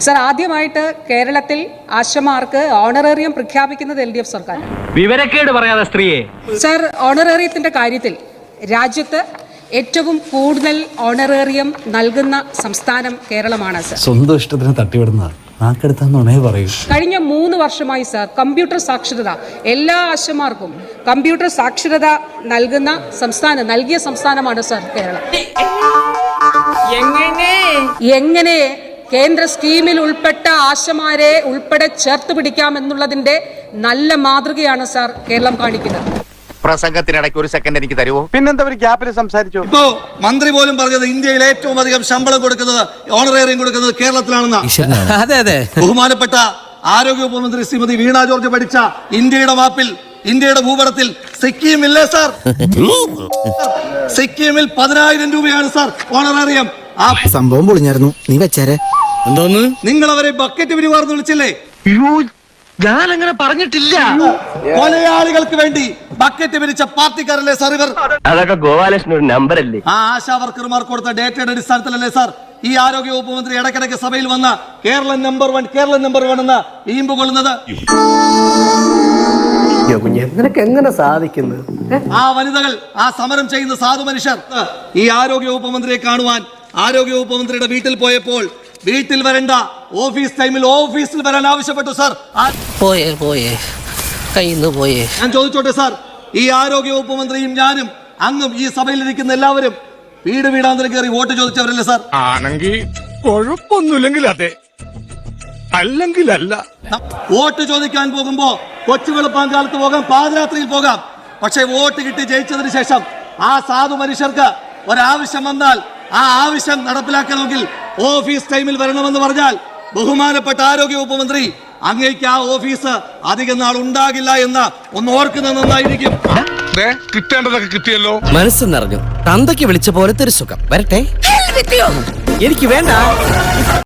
Sir, ആദ്യമായിട്ട് കേരളത്തിൽ ആശമാർക്ക് honorarium പ്രഖ്യാപിക്കുന്നത് LDF സർക്കാർ. വിവരക്കേട് പറയാതെ സ്ത്രീയെ. സർ, ഓണറേറിയത്തിന്റെ കാര്യത്തിൽ രാജ്യത്ത് ഏറ്റവും കൂടുതൽ ഓണറേറിയം നൽകുന്ന സംസ്ഥാനം കേരളമാണ് സർ. സ്വന്തം ഇഷ്ടത്തിന് തട്ടിവിടുന്നതാണ്. നാക്കെടുത്താന്നുണേ പറയൂ. കഴിഞ്ഞ 3 വർഷമായി സർ കമ്പ്യൂട്ടർ സാക്ഷരത എല്ലാ ആശമാർക്കും കമ്പ്യൂട്ടർ സാക്ഷരത നൽകിയ സംസ്ഥാനമാണ് സർ കേരളം. എങ്ങനെ കേന്ദ്ര സ്കീമിൽ ഉൾപ്പെട്ട ആശമാരെ ഉൾപ്പെടെ ചേർത്ത് പിടിക്കാമെന്നുള്ളതിന്റെ നല്ല മാതൃകയാണ് സർ കേരളം കാണിക്കുന്നത്. പ്രസംഗത്തിനിടയ്ക്ക് ഒരു സെക്കൻഡ് എനിക്ക് തരുമോ? പിന്നെന്താ ഒരു ഗ്യാപ്പിൽ സംസാരിച്ചു? ഇപ്പോ മന്ത്രി പോലും പറഞ്ഞത് ഇന്ത്യയിൽ ഏറ്റവും അധികം ശമ്പളം കൊടുക്കുന്നത്, ഓണറേറിയം കൊടുക്കുന്നത് കേരളത്തിലാണെന്ന്. അതെ അതെ. ബഹുമാനപ്പെട്ട ആരോഗ്യവകുപ്പ് മന്ത്രി ശ്രീമതി വീണ ജോർജ് പഠിച്ച ഇന്ത്യയുടെ മാപ്പിൽ, ഇന്ത്യയുടെ ഭൂപടത്തിൽ സിക്കിം ഇല്ലേ സാർ? സിക്കിമിൽ 10,000 രൂപയാണ് സാർ ഓണറേറിയം. ആ സംഭവം പൊളിഞ്ഞായിരുന്നു. നീ വെച്ചേരെ. എന്തോന്ന്? നിങ്ങൾ അവരെ ബക്കറ്റ് പിരിവാർന്ന് വിളിച്ചില്ലേ? ഞാൻ അങ്ങനെ പറഞ്ഞിട്ടില്ല. കൊലയാളികൾക്ക് വേണ്ടി ബക്കറ്റ് പിരിച്ച പാർട്ടിക്കാരല്ലേ സാർ ഇവർ? അതൊക്കെ ഗോപാലകൃഷ്ണൻ ഒരു നമ്പർ അല്ലേ? ആ ആശാ വർക്കർമാർ കൊടുത്ത ഡേറ്റയുടെ അടിസ്ഥാനത്തിലല്ലേ സാർ ഈ ആരോഗ്യ വകുപ്പ് മന്ത്രി ഇടയ്ക്കിടയ്ക്ക് സഭയിൽ വന്ന കേരളം നമ്പർ 1 എന്ന് ഈമ്പ് കൊള്ളുന്നത്? എങ്ങനെ സാധിക്കുന്നു? ആ വനിതകൾ, ആ സമരം ചെയ്യുന്ന സാധു മനുഷ്യർ ഈ ആരോഗ്യ വകുപ്പ് മന്ത്രിയെ കാണുവാൻ ആരോഗ്യ വകുപ്പ് മന്ത്രിയുടെ വീട്ടിൽ പോയപ്പോൾ വീട്ടിൽ വരണ്ട, ഓഫീസ് ടൈമിൽ ഓഫീസിൽ വരാൻ ആവശ്യപ്പെട്ടു സാർ. പോയേ കയ്യിന്ന് പോയേ. ഞാൻ ചോദിച്ചോട്ടെ സാർ, ഈ ആരോഗ്യ വകുപ്പ് മന്ത്രിയും ഞാനും അങ്ങും ഈ സഭയിലിരിക്കുന്ന എല്ലാവരും വീടാന്തരം കയറി വോട്ട് ചോദിച്ചവരല്ലേ സാർ? ആണെങ്കിൽ കുഴപ്പമൊന്നുമില്ലെങ്കിൽ അതെ, അല്ലെങ്കിൽ അല്ല. വോട്ട് ചോദിക്കാൻ പോകുമ്പോ കൊച്ചു വെളുപ്പാങ്കാലത്ത് പോകാം, പാതിരാത്രിയിൽ പോകാം. പക്ഷെ വോട്ട് കിട്ടി ജയിച്ചതിന് ശേഷം ആ സാധു മനുഷ്യർക്ക് ഒരാവശ്യം വന്നാൽ ആ ആവശ്യം നടപ്പിലാക്കണമെങ്കിൽ ഓഫീസ് ടൈമിൽ വരണമെന്ന് പറഞ്ഞാൽ ബഹുമാനപ്പെട്ട ആരോഗ്യ വകുപ്പ് മന്ത്രി അങ്ങേക്ക് ആ ഓഫീസ് അധികം നാൾ ഉണ്ടാകില്ല എന്ന് ഒന്ന് ഓർക്കുന്നത് നന്നായിരിക്കും. കിട്ടേണ്ടതൊക്കെ കിട്ടിയല്ലോ. മനസ്സ് നിറഞ്ഞു. തന്തയ്ക്ക് വിളിച്ച പോലത്തെ ഒരു സുഖം. വരട്ടെ. എനിക്ക് വേണ്ട.